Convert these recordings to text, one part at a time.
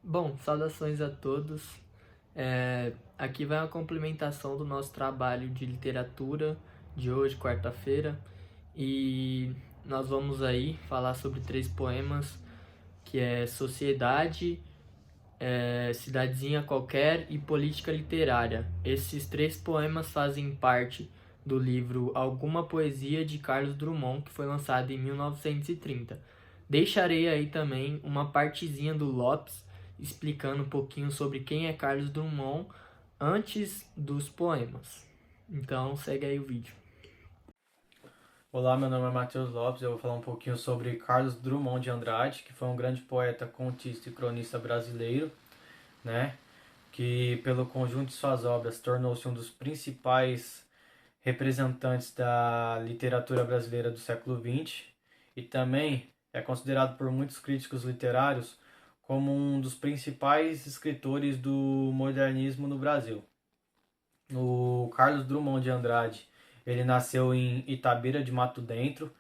Bom, saudações a todos. Aqui vai uma complementação do nosso trabalho de literatura de hoje, quarta-feira, e nós vamos aí falar sobre 3 poemas, que é Sociedade, Cidadezinha Qualquer e Política Literária. Esses 3 poemas fazem parte do livro Alguma Poesia de Carlos Drummond, que foi lançado em 1930. Deixarei aí também uma partezinha do Lopes explicando um pouquinho sobre quem é Carlos Drummond antes dos poemas. Então segue aí o vídeo. Olá, meu nome é Matheus Lopes. Eu vou falar um pouquinho sobre Carlos Drummond de Andrade, que foi um grande poeta, contista e cronista brasileiro, né? Que pelo conjunto de suas obras tornou-se um dos principais representantes da literatura brasileira do século XX e também é considerado por muitos críticos literários como um dos principais escritores do modernismo no Brasil. O Carlos Drummond de Andrade, ele nasceu em Itabira de Mato Dentro,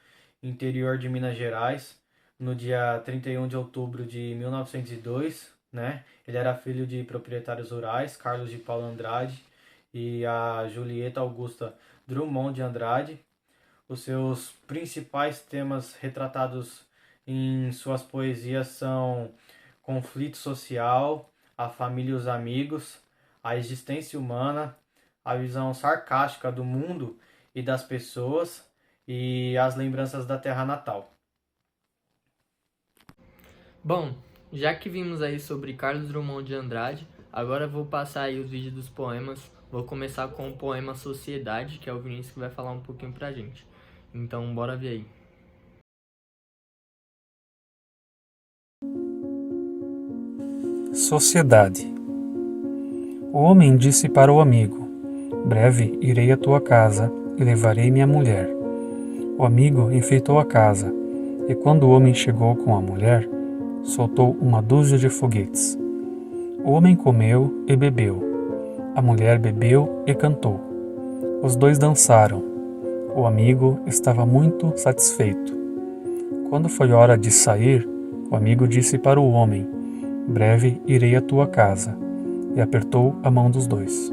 interior de Minas Gerais, no dia 31 de outubro de 1902, né? Ele era filho de proprietários rurais, Carlos de Paulo Andrade e a Julieta Augusta Drummond de Andrade. Os seus principais temas retratados em suas poesias são conflito social, a família e os amigos, a existência humana, a visão sarcástica do mundo e das pessoas e as lembranças da terra natal. Bom, já que vimos aí sobre Carlos Drummond de Andrade, agora eu vou passar aí os vídeos dos poemas. Vou começar com o poema Sociedade, que é o Vinícius que vai falar um pouquinho pra gente. Então, bora ver aí. Sociedade. O homem disse para o amigo: Breve irei à tua casa e levarei minha mulher. O amigo enfeitou a casa, e quando o homem chegou com a mulher, soltou uma dúzia de foguetes. O homem comeu e bebeu. A mulher bebeu e cantou. Os dois dançaram. O amigo estava muito satisfeito. Quando foi hora de sair, o amigo disse para o homem: Breve irei à tua casa, e apertou a mão dos dois.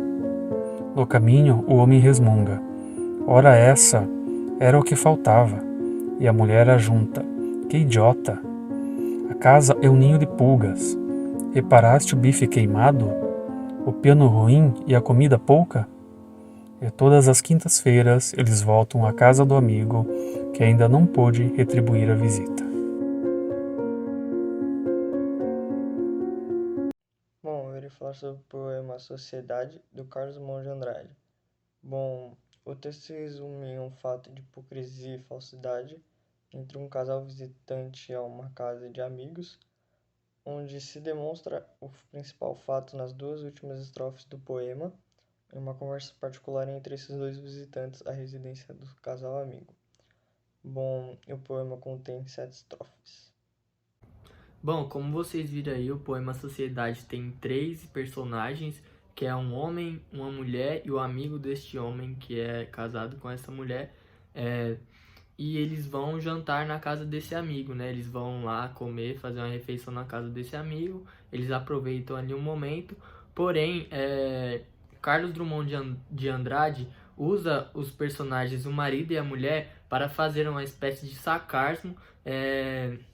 No caminho, o homem resmunga: Ora essa, era o que faltava. E a mulher ajunta: Que idiota! A casa é um ninho de pulgas. Reparaste o bife queimado? O piano ruim e a comida pouca? E todas as quintas-feiras eles voltam à casa do amigo que ainda não pôde retribuir a visita. Bom, eu irei falar sobre o poema Sociedade, do Carlos Drummond de Andrade. Bom, o texto resume um fato de hipocrisia e falsidade entre um casal visitante a uma casa de amigos, onde se demonstra o principal fato nas duas últimas estrofes do poema, em uma conversa particular entre esses dois visitantes à residência do casal amigo. Bom, o poema contém 7 estrofes. Bom, como vocês viram aí, o poema Sociedade tem 3 personagens, que é um homem, uma mulher e o amigo deste homem que é casado com essa mulher. É, e eles vão jantar na casa desse amigo, né? Eles vão lá comer, fazer uma refeição na casa desse amigo. Eles aproveitam ali um momento. Porém, Carlos Drummond de Andrade usa os personagens, o marido e a mulher, para fazer uma espécie de sarcasmo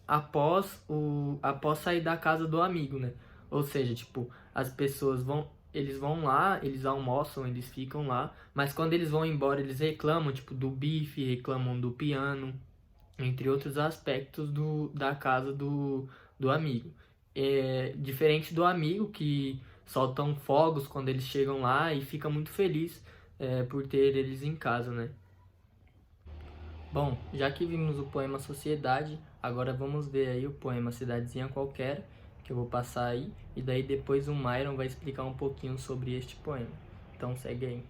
após sair da casa do amigo, né? Ou seja, tipo, as pessoas vão, eles vão lá, eles almoçam, eles ficam lá, mas quando eles vão embora, eles reclamam, tipo, do bife, reclamam do piano, entre outros aspectos da casa do amigo. Diferente do amigo que soltam fogos quando eles chegam lá e fica muito feliz por ter eles em casa, né? Bom, já que vimos o poema Sociedade, agora vamos ver aí o poema Cidadezinha Qualquer, que eu vou passar aí, e daí depois o Myron vai explicar um pouquinho sobre este poema. Então segue aí.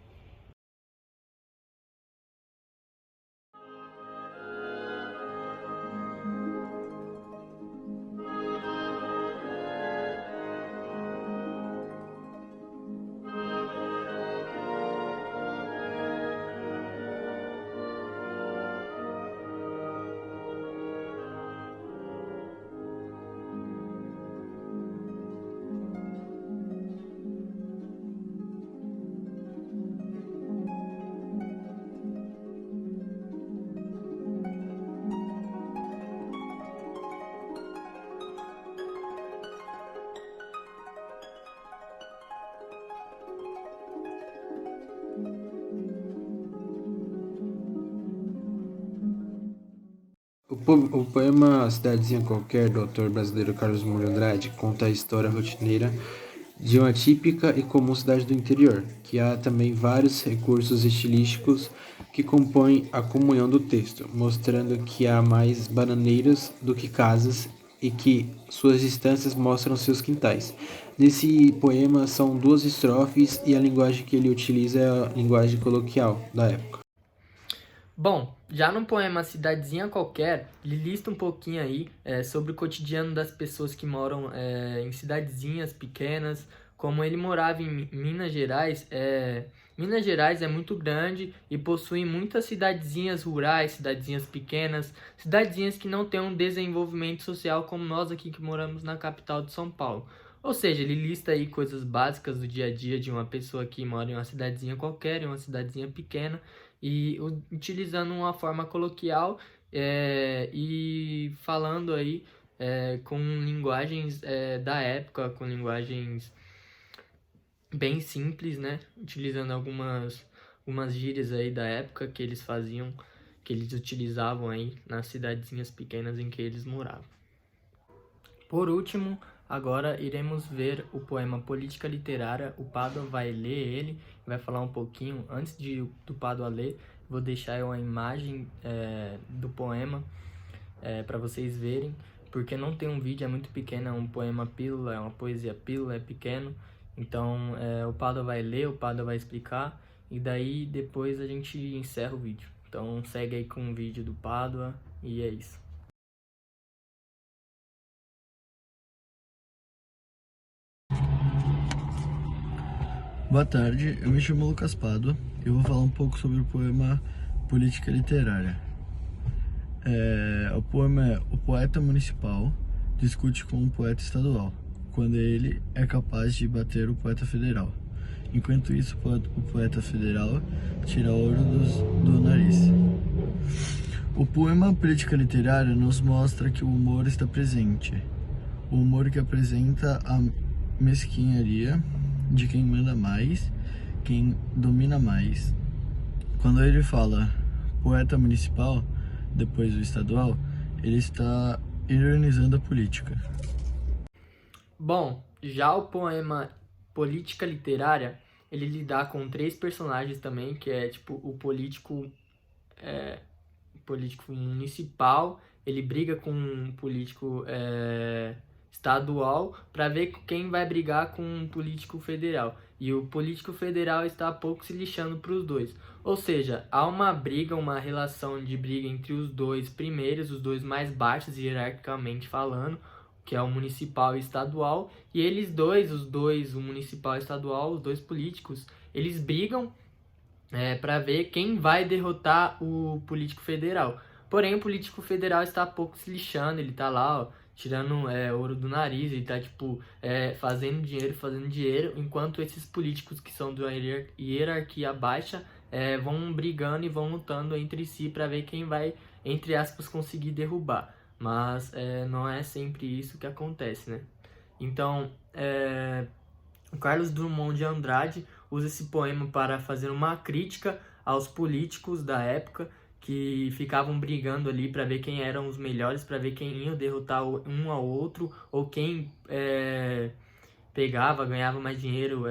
O poema Cidadezinha Qualquer, do autor brasileiro Carlos Drummond de Andrade, conta a história rotineira de uma típica e comum cidade do interior, que há também vários recursos estilísticos que compõem a comunhão do texto, mostrando que há mais bananeiras do que casas e que suas distâncias mostram seus quintais. Nesse poema são 2 estrofes e a linguagem que ele utiliza é a linguagem coloquial da época. Bom, já no poema Cidadezinha Qualquer, ele lista um pouquinho aí sobre o cotidiano das pessoas que moram em cidadezinhas pequenas. Como ele morava em Minas Gerais, Minas Gerais é muito grande e possui muitas cidadezinhas rurais, cidadezinhas pequenas, cidadezinhas que não têm um desenvolvimento social como nós aqui que moramos na capital de São Paulo. Ou seja, ele lista aí coisas básicas do dia a dia de uma pessoa que mora em uma cidadezinha qualquer, em uma cidadezinha pequena, e utilizando uma forma coloquial e falando aí com linguagens da época, com linguagens bem simples, né? Utilizando algumas gírias aí da época que eles faziam, que eles utilizavam aí nas cidadezinhas pequenas em que eles moravam. Por último, agora iremos ver o poema Política Literária. O Pádua vai ler ele, vai falar um pouquinho. Antes do Pádua ler, vou deixar uma imagem do poema para vocês verem, porque não tem um vídeo, é muito pequeno, é um poema pílula, é uma poesia pílula, é pequeno. Então o Pádua vai ler, o Pádua vai explicar, e daí depois a gente encerra o vídeo. Então segue aí com o vídeo do Pádua, e é isso. Boa tarde, eu me chamo Lucas Pádua e eu vou falar um pouco sobre o poema Política Literária. O poema é: o poeta municipal discute com um poeta estadual, quando ele é capaz de bater o poeta federal. Enquanto isso, o poeta federal tira ouro do nariz. O poema Política Literária nos mostra que o humor está presente. O humor que apresenta a mesquinharia de quem manda mais, quem domina mais. Quando ele fala poeta municipal, depois do estadual, ele está ironizando a política. Bom, já o poema Política Literária, ele lida com 3 personagens também, que é tipo o político municipal, ele briga com um político estadual para ver quem vai brigar com um político federal. E o político federal está pouco se lixando para os dois. Ou seja, há uma briga, uma relação de briga entre os dois primeiros, os dois mais baixos hierarquicamente falando, que é o municipal e estadual, e eles dois, o municipal e estadual, os dois políticos, eles brigam para ver quem vai derrotar o político federal. Porém, o político federal está pouco se lixando, ele está lá, ó, tirando ouro do nariz, ele tá fazendo dinheiro, enquanto esses políticos que são da hierarquia baixa vão brigando e vão lutando entre si para ver quem vai, entre aspas, conseguir derrubar. Mas não é sempre isso que acontece, né? Então, o Carlos Drummond de Andrade usa esse poema para fazer uma crítica aos políticos da época que ficavam brigando ali para ver quem eram os melhores, para ver quem ia derrotar um ao outro, ou quem pegava, ganhava mais dinheiro,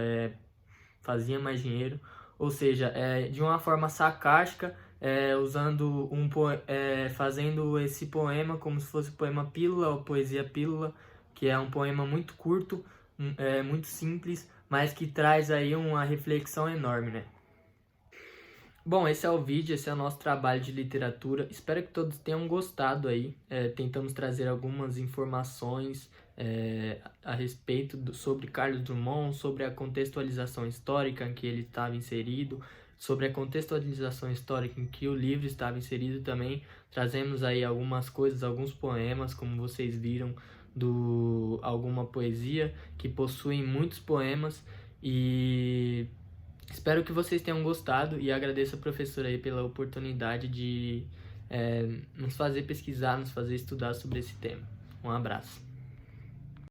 fazia mais dinheiro. Ou seja, de uma forma sarcástica, fazendo esse poema como se fosse poema pílula ou poesia pílula, que é um poema muito curto, muito simples, mas que traz aí uma reflexão enorme, né? Bom, esse é o vídeo, esse é o nosso trabalho de literatura. Espero que todos tenham gostado aí. Tentamos trazer algumas informações a respeito sobre Carlos Drummond, sobre a contextualização histórica em que ele estava inserido, sobre a contextualização histórica em que o livro estava inserido também. Trazemos aí algumas coisas, alguns poemas, como vocês viram, alguma poesia, que possuem muitos poemas, e espero que vocês tenham gostado, e agradeço a professora aí pela oportunidade de nos fazer pesquisar, nos fazer estudar sobre esse tema. Um abraço.